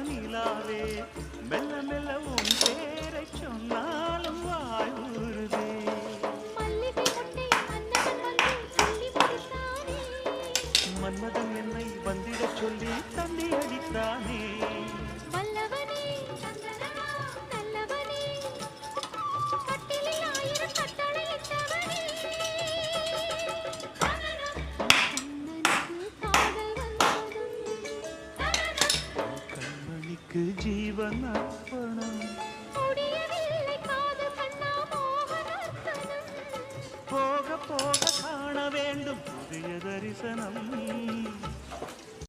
நிலாவே மெல்ல மெல்ல உன் பேரை சொன்னாலும் வாய் ஊறுதே. மன்மதன் என்னை வந்திடச் சொல்லி தந்தி அடித்தானே. கண்மணிக்கு ஜீவன் அர்ப்பணம். போக போக காண வேண்டும் புதிய தரிசனம்.